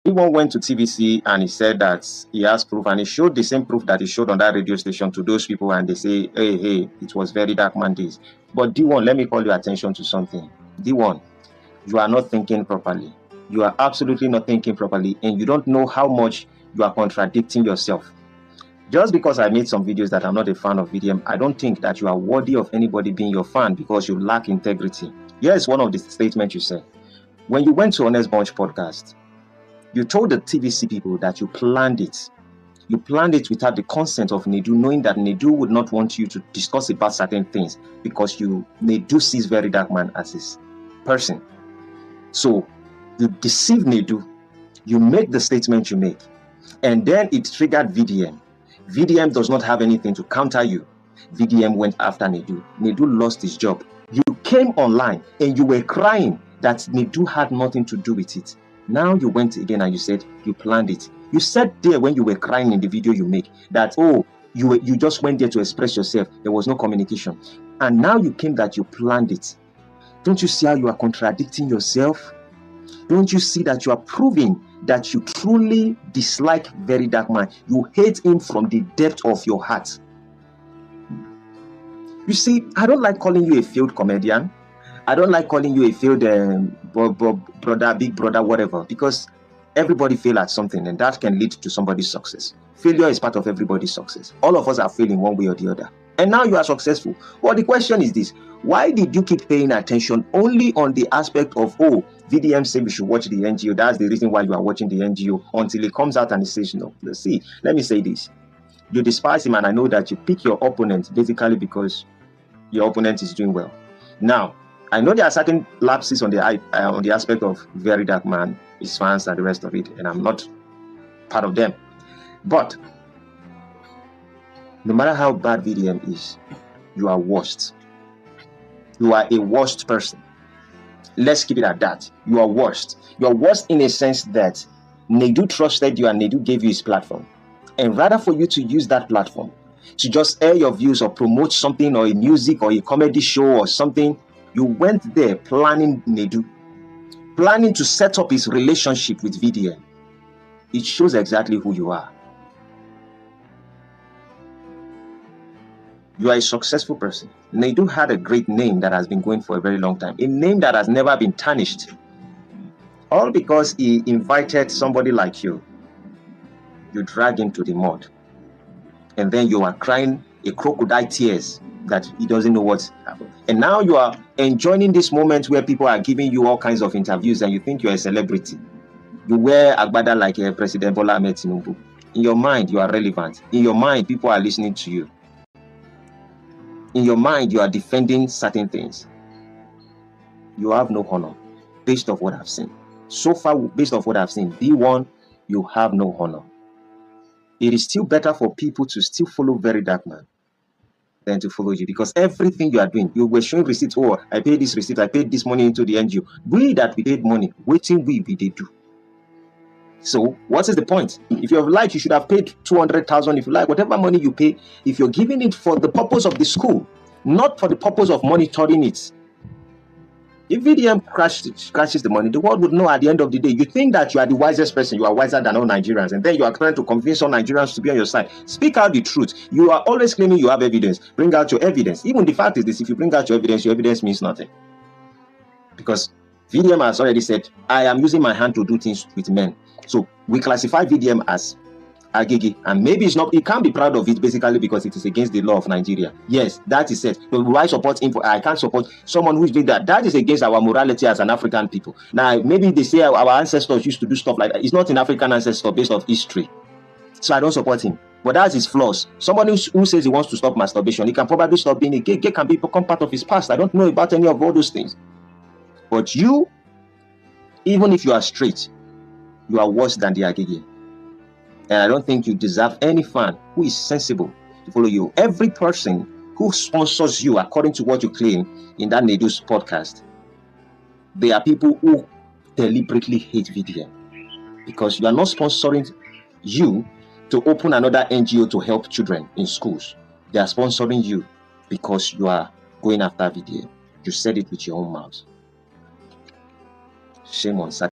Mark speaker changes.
Speaker 1: Dee-One went to TVC and he said that he has proof, and he showed the same proof that he showed on that radio station to those people, and they say, hey, it was very dark man days. But Dee-One, let me call your attention to something. Dee-One, you are not thinking properly. You are absolutely not thinking properly, and you don't know how much you are contradicting yourself. Just because I made some videos that I'm not a fan of VDM, I don't think that you are worthy of anybody being your fan because you lack integrity. Here's one of the statements you said. When you went to Honest Bunch podcast, you told the TVC people that you planned it. You planned it without the consent of Nedu, knowing that Nedu would not want you to discuss about certain things because Nedu sees Very Dark Man as his person. So you deceive Nedu, you make the statement you make, and then it triggered VDM. VDM does not have anything to counter you. VDM went after Nedu. Nedu lost his job. You came online and you were crying that Nedu had nothing to do with it. Now you went again and you said you planned it. You said there when you were crying in the video you make that, oh, you just went there to express yourself. There was no communication. And now you came that you planned it. Don't you see how you are contradicting yourself? Don't you see that you are proving that you truly dislike Very Dark Man? You hate him from the depth of your heart. You see, I don't like calling you a failed comedian. I don't like calling you a failed brother, big brother, whatever, because everybody fails at something and that can lead to somebody's success. Failure is part of everybody's success. All of us are failing one way or the other. And now you are successful. Well, the question is this. Why did you keep paying attention only on the aspect of, oh, VDM said we should watch the NGO. That's the reason why you are watching the NGO, until it comes out and it says, no. Let's see. Let me say this. You despise him, and I know that you pick your opponent basically because your opponent is doing well. Now, I know there are certain lapses on the aspect of Very Dark Man, his fans, and the rest of it, and I'm not part of them. But no matter how bad VDM is, you are worst. You are a worst person. Let's keep it at that. You are worst. You are worst in a sense that Nedu trusted you and Nedu gave you his platform. And rather for you to use that platform to just air your views or promote something or a music or a comedy show or something, you went there planning Nedu, planning to set up his relationship with VDM. It shows exactly who you are. You are a successful person. Nedu had a great name that has been going for a very long time. A name that has never been tarnished. All because he invited somebody like you. You drag him to the mud. And then you are crying a crocodile tears that he doesn't know what's happened. And now you are enjoying this moment where people are giving you all kinds of interviews and you think you're a celebrity. You wear agbada like President Bola Ahmed Tinubu. In your mind, you are relevant. In your mind, people are listening to you. In your mind, you are defending certain things. You have no honor, based off what I've seen. So far, based off what I've seen, Dee-One, you have no honor. It is still better for people to still follow Very Dark Man than to follow you, because everything you are doing, you were showing receipts. Oh, I paid this receipt, I paid this money into the NGO. We that we paid money, waiting we they do. So what is the point? If you have liked, you should have paid 200,000. If you like, whatever money you pay, if you're giving it for the purpose of the school, not for the purpose of monitoring it. If VDM crashes the money, the world would know at the end of the day. You think that you are the wisest person, you are wiser than all Nigerians, and then you are trying to convince all Nigerians to be on your side. Speak out the truth. You are always claiming you have evidence. Bring out your evidence. Even the fact is this: if you bring out your evidence means nothing. Because VDM has already said, I am using my hand to do things with men. So we classify VDM as Agege, and maybe it's not, he can't be proud of it basically because it is against the law of Nigeria. Yes, that is it. But why support him? I can't support someone who's doing that. That is against our morality as an African people. Now, maybe they say our ancestors used to do stuff like that. It's not an African ancestor based on history. So I don't support him. But that's his flaws. Somebody who says he wants to stop masturbation, he can probably stop being a gay. Gay can become part of his past. I don't know about any of all those things. But you, even if you are straight, you are worse than the Agege. And I don't think you deserve any fan who is sensible to follow you. Every person who sponsors you, according to what you claim in that Nedu's podcast, they are people who deliberately hate VDM. Because you are not sponsoring you to open another NGO to help children in schools. They are sponsoring you because you are going after VDM. You said it with your own mouth. Shame on